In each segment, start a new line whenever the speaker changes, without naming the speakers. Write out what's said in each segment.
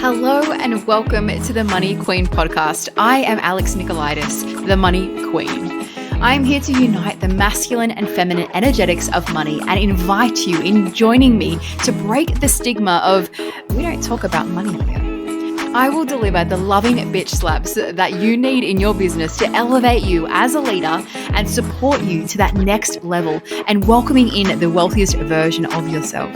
Hello and welcome to the Money Queen podcast. I am Alex Nicolaitis, the Money Queen. I'm here to unite the masculine and feminine energetics of money and invite you in joining me to break the stigma of we don't talk about money here. I will deliver the loving bitch slaps that you need in your business to elevate you as a leader and support you to that next level and welcoming in the wealthiest version of yourself.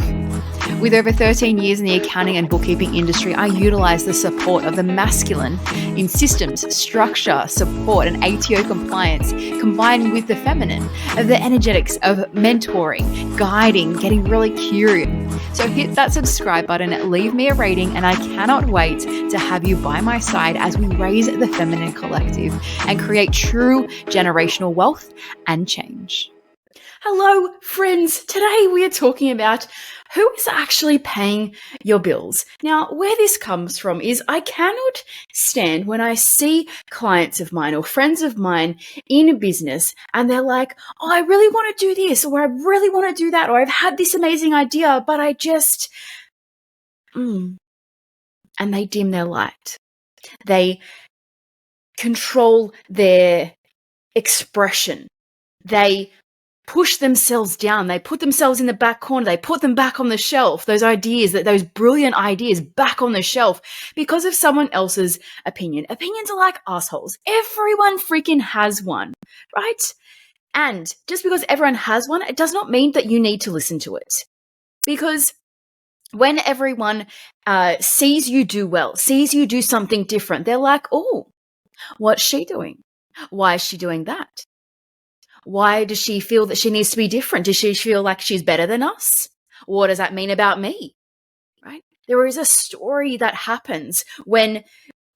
With over 13 years in the accounting and bookkeeping industry, I utilize the support of the masculine in systems, structure, support, and ATO compliance, combined with the feminine of the energetics of mentoring, guiding, getting really curious. So hit that subscribe button, leave me a rating, and I cannot wait to have you by my side as we raise the feminine collective and create true generational wealth and change. Hello, friends. Today we are talking about who is actually paying your bills. Now, where this comes from is I cannot stand when I see clients of mine or friends of mine in business and they're like, oh, I really want to do this, or I really want to do that, or I've had this amazing idea, but I just, and they dim their light. They control their expression. They push themselves down. They put themselves in the back corner. They put them back on the shelf. Those ideas, those brilliant ideas back on the shelf because of someone else's opinion. Opinions are like assholes. Everyone freaking has one, right? And just because everyone has one, it does not mean that you need to listen to it. Because when everyone sees you do well, sees you do something different, they're like, oh, what's she doing? Why is she doing that? Why does she feel that she needs to be different? Does she feel like she's better than us? What does that mean about me? Right? There is a story that happens when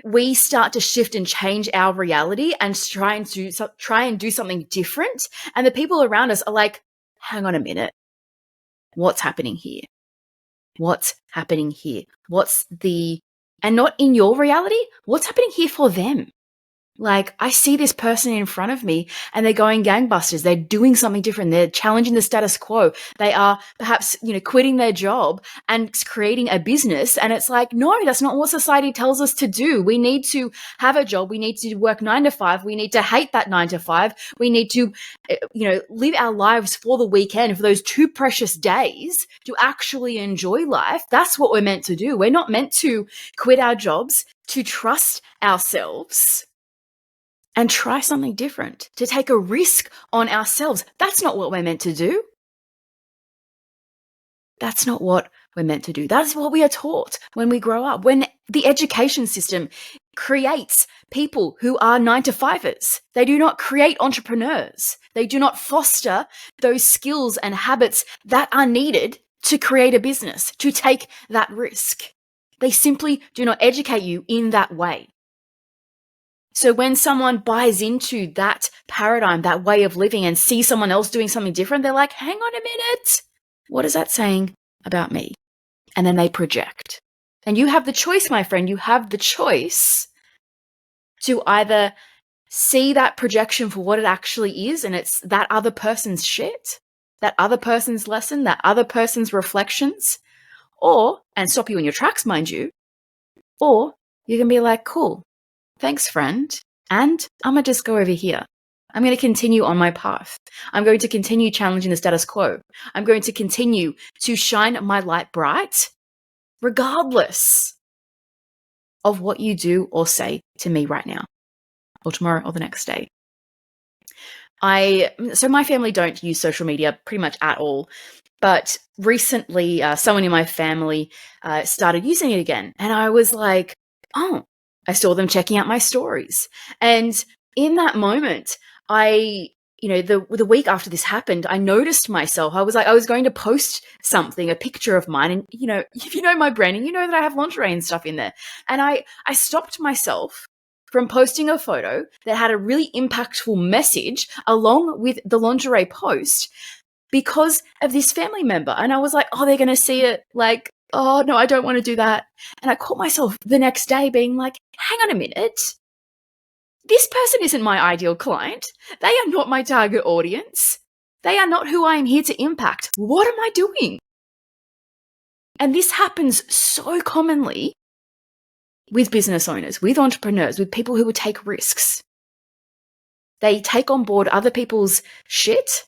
we start to shift and change our reality and try and do something different. And the people around us are like, hang on a minute. What's happening here? What's happening here? And not in your reality, what's happening here for them? Like, I see this person in front of me and they're going gangbusters. They're doing something different. They're challenging the status quo. They are perhaps, quitting their job and creating a business. And it's like, no, that's not what society tells us to do. We need to have a job. We need to work 9 to 5. We need to hate that 9 to 5. We need to, live our lives for the weekend, for those 2 precious days to actually enjoy life. That's what we're meant to do. We're not meant to quit our jobs, to trust ourselves and try something different, to take a risk on ourselves. That's not what we're meant to do. That's not what we're meant to do. That's what we are taught when we grow up. When the education system creates people who are 9 to 5ers, they do not create entrepreneurs. They do not foster those skills and habits that are needed to create a business, to take that risk. They simply do not educate you in that way. So when someone buys into that paradigm, that way of living, and sees someone else doing something different, they're like, hang on a minute. What is that saying about me? And then they project. And you have the choice, my friend. You have the choice to either see that projection for what it actually is, and it's that other person's shit, that other person's lesson, that other person's reflections, and stop you in your tracks, mind you, or you can be like, cool. Thanks, friend. And I'm going to just go over here. I'm going to continue on my path. I'm going to continue challenging the status quo. I'm going to continue to shine my light bright, regardless of what you do or say to me right now, or tomorrow, or the next day. So my family don't use social media pretty much at all. But recently, someone in my family started using it again. And I was like, oh, I saw them checking out my stories. And in that moment, the week after this happened, I noticed myself. I was going to post something, a picture of mine. And, if you know my branding, you know that I have lingerie and stuff in there. And I stopped myself from posting a photo that had a really impactful message along with the lingerie post because of this family member. And I was like, oh, they're going to see it like, oh, no, I don't want to do that. And I caught myself the next day being like, hang on a minute. This person isn't my ideal client. They are not my target audience. They are not who I am here to impact. What am I doing? And this happens so commonly with business owners, with entrepreneurs, with people who would take risks. They take on board other people's shit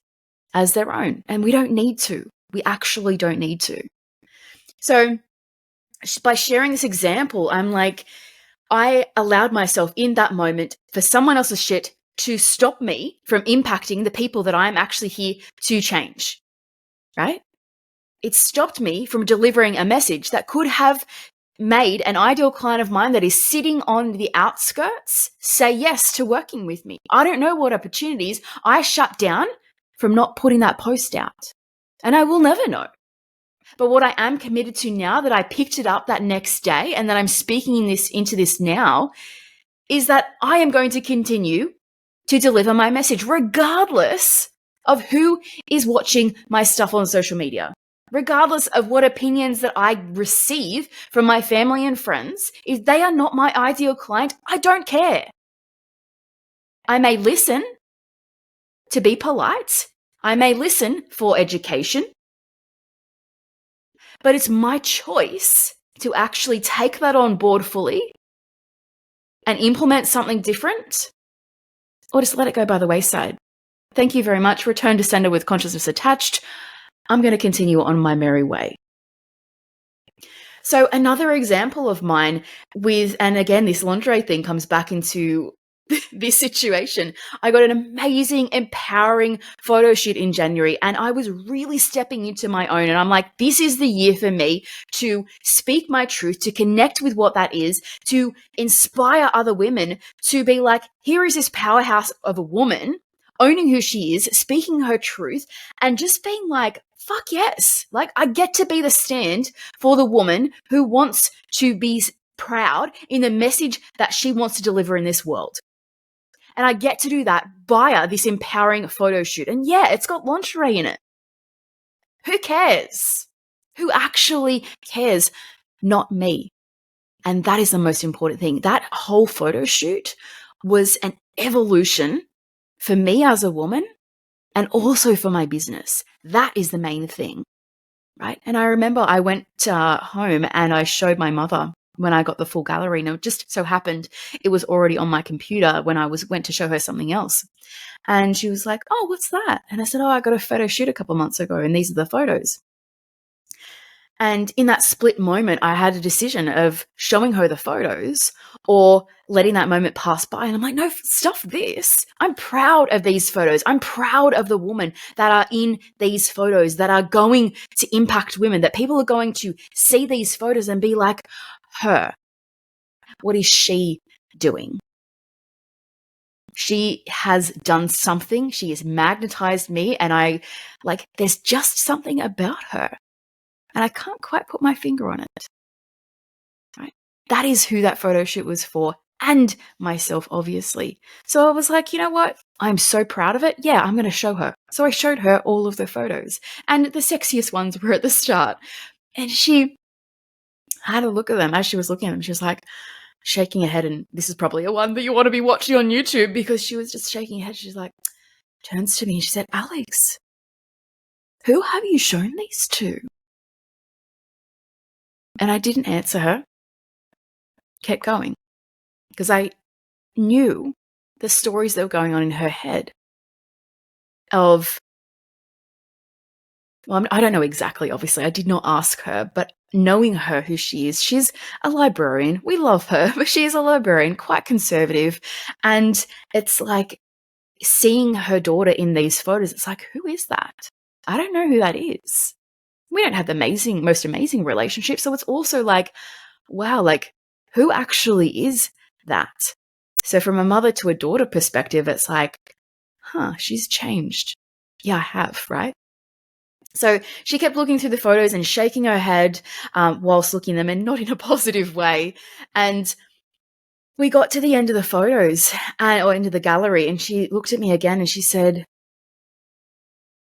as their own, and we don't need to. We actually don't need to. So by sharing this example, I'm like, I allowed myself in that moment for someone else's shit to stop me from impacting the people that I'm actually here to change, right? It stopped me from delivering a message that could have made an ideal client of mine that is sitting on the outskirts say yes to working with me. I don't know what opportunities I shut down from not putting that post out. And I will never know. But what I am committed to now that I picked it up that next day and that I'm speaking into this now is that I am going to continue to deliver my message regardless of who is watching my stuff on social media. Regardless of what opinions that I receive from my family and friends, if they are not my ideal client, I don't care. I may listen to be polite. I may listen for education. But it's my choice to actually take that on board fully and implement something different, or just let it go by the wayside. Thank you very much. Return to sender with consciousness attached. I'm going to continue on my merry way. So another example of mine and again, this lingerie thing comes back into this situation. I got an amazing, empowering photo shoot in January, and I was really stepping into my own. And I'm like, this is the year for me to speak my truth, to connect with what that is, to inspire other women to be like, here is this powerhouse of a woman owning who she is, speaking her truth, and just being like, fuck yes. Like, I get to be the stand for the woman who wants to be proud in the message that she wants to deliver in this world. And I get to do that via this empowering photo shoot. And yeah, it's got lingerie in it. Who cares? Who actually cares? Not me. And that is the most important thing. That whole photo shoot was an evolution for me as a woman and also for my business. That is the main thing, right? And I remember I went home and I showed my mother when I got the full gallery. And it just so happened it was already on my computer when I went to show her something else. And she was like, oh, what's that? And I said, oh, I got a photo shoot a couple months ago and these are the photos. And in that split moment, I had a decision of showing her the photos or letting that moment pass by. And I'm like, no, stuff this. I'm proud of these photos. I'm proud of the woman that are in these photos that are going to impact women, that people are going to see these photos and be like, her. What is she doing? She has done something. She has magnetized me. And there's just something about her. And I can't quite put my finger on it. Right? That is who that photo shoot was for, and myself, obviously. So I was like, you know what? I'm so proud of it. Yeah, I'm going to show her. So I showed her all of the photos, and the sexiest ones were at the start. And she had a look at them as she was looking at them. She was like shaking her head, and this is probably a one that you want to be watching on YouTube because she was just shaking her head. She's like, turns to me and she said, Alex, who have you shown these to? And I didn't answer her, kept going, because I knew the stories that were going on in her head of, well, I don't know exactly, obviously. I did not ask her, but knowing her, who she is, she's a librarian. We love her, but she is a librarian, quite conservative. And it's like seeing her daughter in these photos, it's like, who is that? I don't know who that is. We don't have the most amazing relationship. So it's also like, wow, like who actually is that? So from a mother to a daughter perspective, it's like, she's changed. Yeah, I have, right? So she kept looking through the photos and shaking her head whilst looking at them, and not in a positive way. And we got to the end of the photos or into the gallery, and she looked at me again and she said,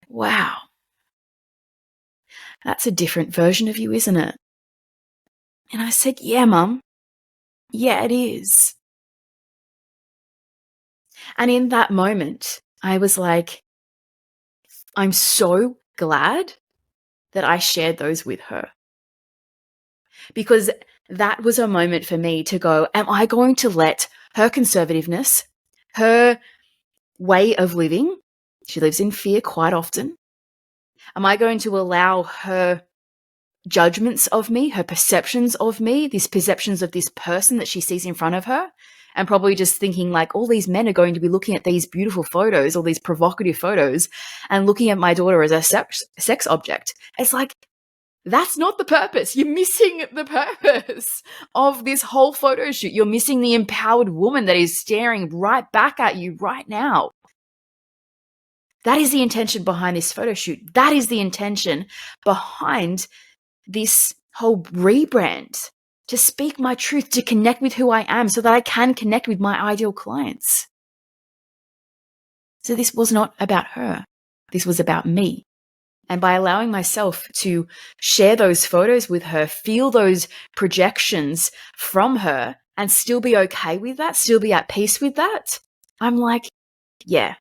wow, that's a different version of you, isn't it? And I said, yeah, Mum. Yeah, it is. And in that moment, I was like, I'm so glad that I shared those with her. because that was a moment for me to go, am I going to let her conservativeness, her way of living, she lives in fear quite often, am I going to allow her judgments of me, her perceptions of me, these perceptions of this person that she sees in front of her, and probably just thinking like all these men are going to be looking at these beautiful photos, all these provocative photos, and looking at my daughter as a sex object. It's like, that's not the purpose. You're missing the purpose of this whole photo shoot. You're missing the empowered woman that is staring right back at you right now. That is the intention behind this photo shoot. That is the intention behind this whole rebrand, to speak my truth, to connect with who I am so that I can connect with my ideal clients. So this was not about her. This was about me. And by allowing myself to share those photos with her, feel those projections from her, and still be okay with that, still be at peace with that, I'm like, yeah,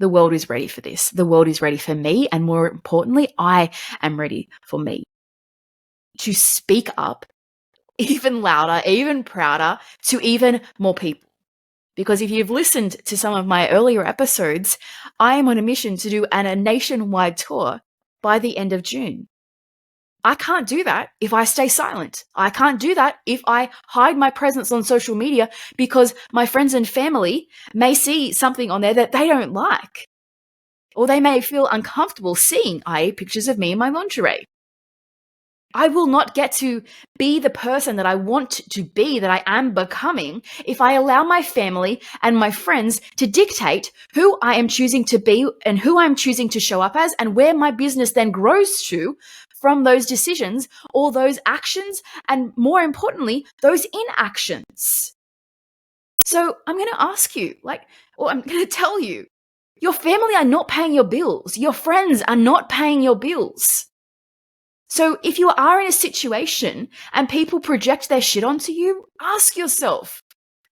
the world is ready for this. The world is ready for me. And more importantly, I am ready for me to speak up even louder, even prouder to even more people. Because if you've listened to some of my earlier episodes, I am on a mission to do a nationwide tour by the end of June. I can't do that if I stay silent. I can't do that if I hide my presence on social media because my friends and family may see something on there that they don't like, or they may feel uncomfortable seeing, i.e. pictures of me in my lingerie. I will not get to be the person that I want to be, that I am becoming, if I allow my family and my friends to dictate who I am choosing to be and who I'm choosing to show up as, and where my business then grows to from those decisions or those actions, and more importantly, those inactions. So I'm going to ask you, or I'm going to tell you, your family are not paying your bills. Your friends are not paying your bills. So if you are in a situation and people project their shit onto you, ask yourself,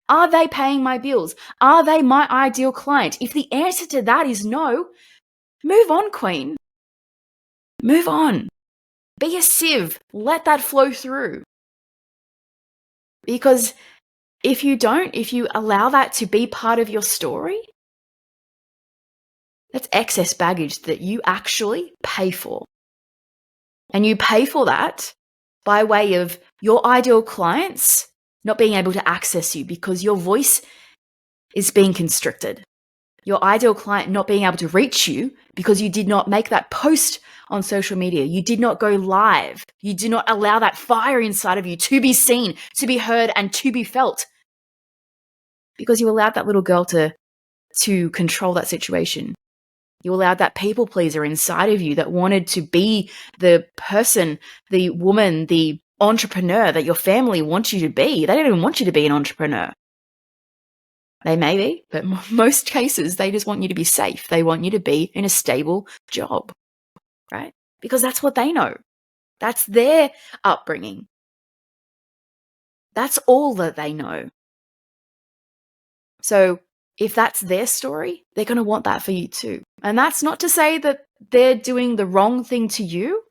are they paying my bills? Are they my ideal client? If the answer to that is no, move on, queen. Move on. Be a sieve. Let that flow through. Because if you don't, if you allow that to be part of your story, that's excess baggage that you actually pay for. And you pay for that by way of your ideal clients not being able to access you because your voice is being constricted. Your ideal client not being able to reach you because you did not make that post on social media. You did not go live. You did not allow that fire inside of you to be seen, to be heard, and to be felt. Because you allowed that little girl to control that situation. You allowed that people pleaser inside of you that wanted to be the person, the woman, the entrepreneur that your family wants you to be. They don't even want you to be an entrepreneur. They may be, but most cases, they just want you to be safe. They want you to be in a stable job, right? Because that's what they know. That's their upbringing. That's all that they know. So if that's their story, they're going to want that for you too. And that's not to say that they're doing the wrong thing to you.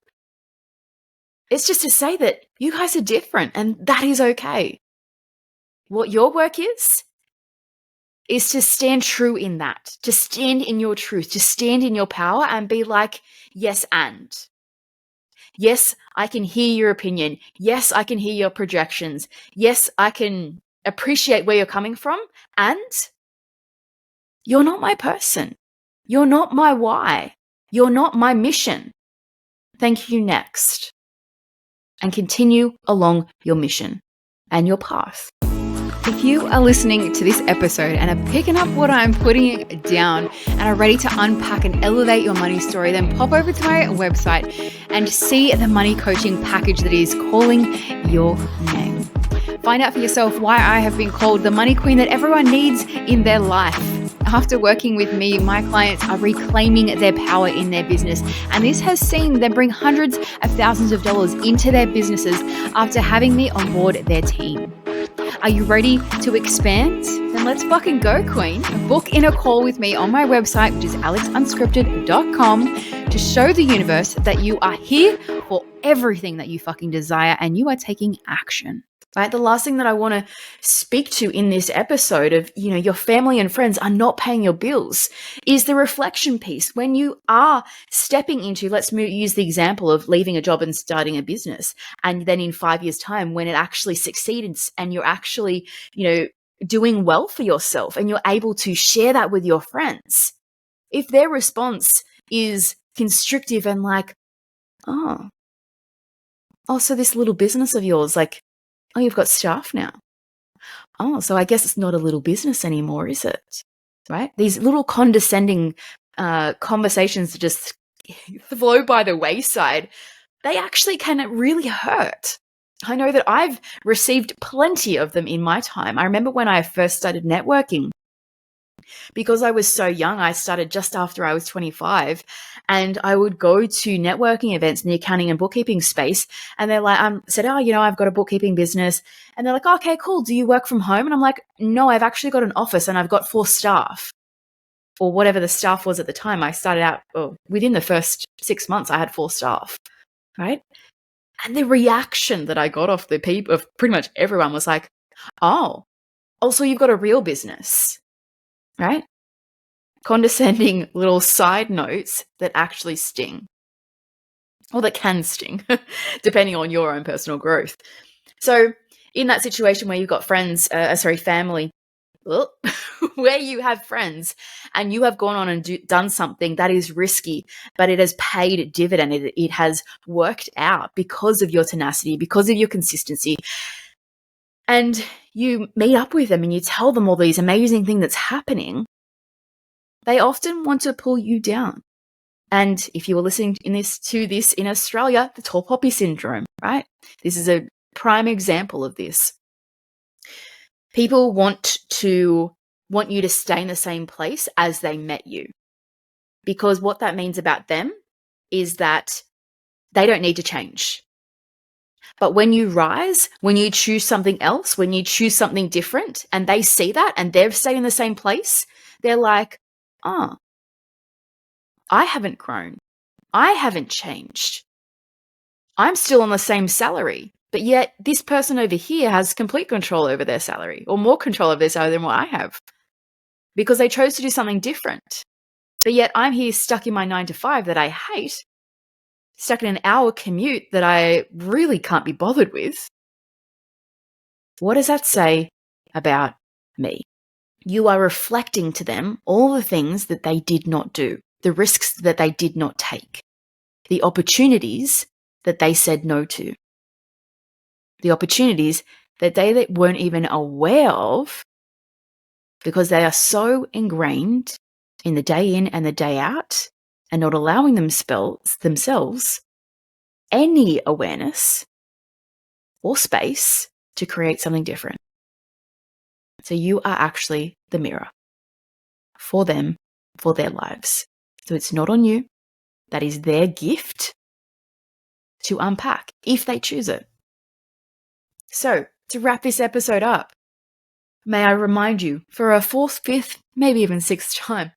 It's just to say that you guys are different and that is okay. What your work is to stand true in that, to stand in your truth, to stand in your power and be like, yes, and. Yes, I can hear your opinion. Yes, I can hear your projections. Yes, I can appreciate where you're coming from. And you're not my person. You're not my why. You're not my mission. Thank you, next. And continue along your mission and your path. If you are listening to this episode and are picking up what I'm putting down and are ready to unpack and elevate your money story, then pop over to my website and see the money coaching package that is calling your name. Find out for yourself why I have been called the money queen that everyone needs in their life. After working with me, my clients are reclaiming their power in their business, and this has seen them bring hundreds of thousands of dollars into their businesses after having me on board their team. Are you ready to expand? Then let's fucking go, queen. Book in a call with me on my website, which is alexunscripted.com, to show the universe that you are here for everything that you fucking desire and you are taking action. Right? The last thing that I want to speak to in this episode of, your family and friends are not paying your bills is the reflection piece. When you are stepping into, use the example of leaving a job and starting a business. And then in 5 years' time, when it actually succeeds and you're actually, doing well for yourself and you're able to share that with your friends, if their response is constrictive and like, oh, so this little business of yours, like, oh, you've got staff now. Oh, so I guess it's not a little business anymore, is it? Right? These little condescending conversations that just flow by the wayside, they actually can really hurt. I know that I've received plenty of them in my time. I remember when I first started networking, because I was so young, I started just after I was 25, and I would go to networking events in the accounting and bookkeeping space, and they're like, said, oh, I've got a bookkeeping business, and they're like, oh, okay, cool. Do you work from home? And I'm like, no, I've actually got an office and I've got 4 staff, or whatever the staff was at the time. I started out, within the first 6 months, I had 4 staff, right? And the reaction that I got off the people, of pretty much everyone, was like, oh, also you've got a real business. Right? Condescending little side notes that actually sting, or that can sting, depending on your own personal growth. So in that situation where you've got family, where you have friends and you have gone on and done something that is risky, but it has paid dividend, it has worked out because of your tenacity, because of your consistency, and you meet up with them and you tell them all these amazing things that's happening, they often want to pull you down. And if you were listening to this in Australia, the tall poppy syndrome, right? This is a prime example of this. People want you to stay in the same place as they met you, because what that means about them is that they don't need to change. But when you rise, when you choose something else, when you choose something different, and they see that and they've stayed in the same place, they're like, oh, I haven't grown. I haven't changed. I'm still on the same salary, but yet this person over here has complete control over their salary, or more control over their salary than what I have, because they chose to do something different. But yet I'm here stuck in my 9 to 5 that I hate, stuck in an hour commute that I really can't be bothered with. What does that say about me? You are reflecting to them all the things that they did not do, the risks that they did not take, the opportunities that they said no to, the opportunities that they weren't even aware of, because they are so ingrained in the day in and the day out and not allowing themselves any awareness or space to create something different. So you are actually the mirror for them, for their lives. So it's not on you. That is their gift to unpack if they choose it. So to wrap this episode up, may I remind you for a 4th, 5th, maybe even 6th time,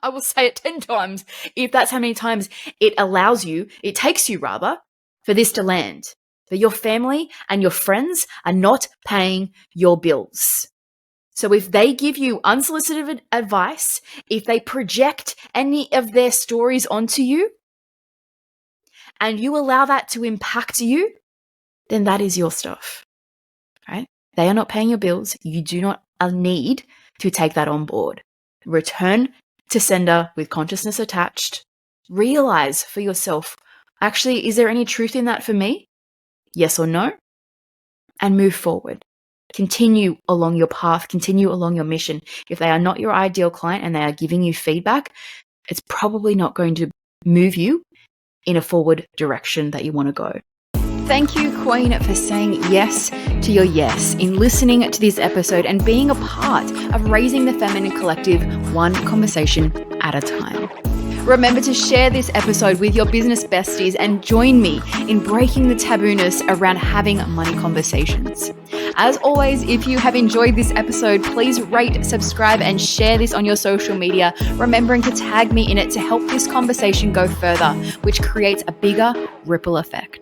I will say it 10 times if that's how many times it takes you for this to land. But your family and your friends are not paying your bills. So if they give you unsolicited advice, if they project any of their stories onto you, and you allow that to impact you, then that is your stuff, right? They are not paying your bills. You do not need to take that on board. Return to sender with consciousness attached. Realize for yourself, actually, is there any truth in that for me? Yes or no? And move forward. Continue along your path, continue along your mission. If they are not your ideal client and they are giving you feedback, it's probably not going to move you in a forward direction that you want to go. Thank you, Queen, for saying yes to your yes in listening to this episode and being a part of raising the feminine collective one conversation at a time. Remember to share this episode with your business besties and join me in breaking the tabooness around having money conversations. As always, if you have enjoyed this episode, please rate, subscribe, and share this on your social media, remembering to tag me in it to help this conversation go further, which creates a bigger ripple effect.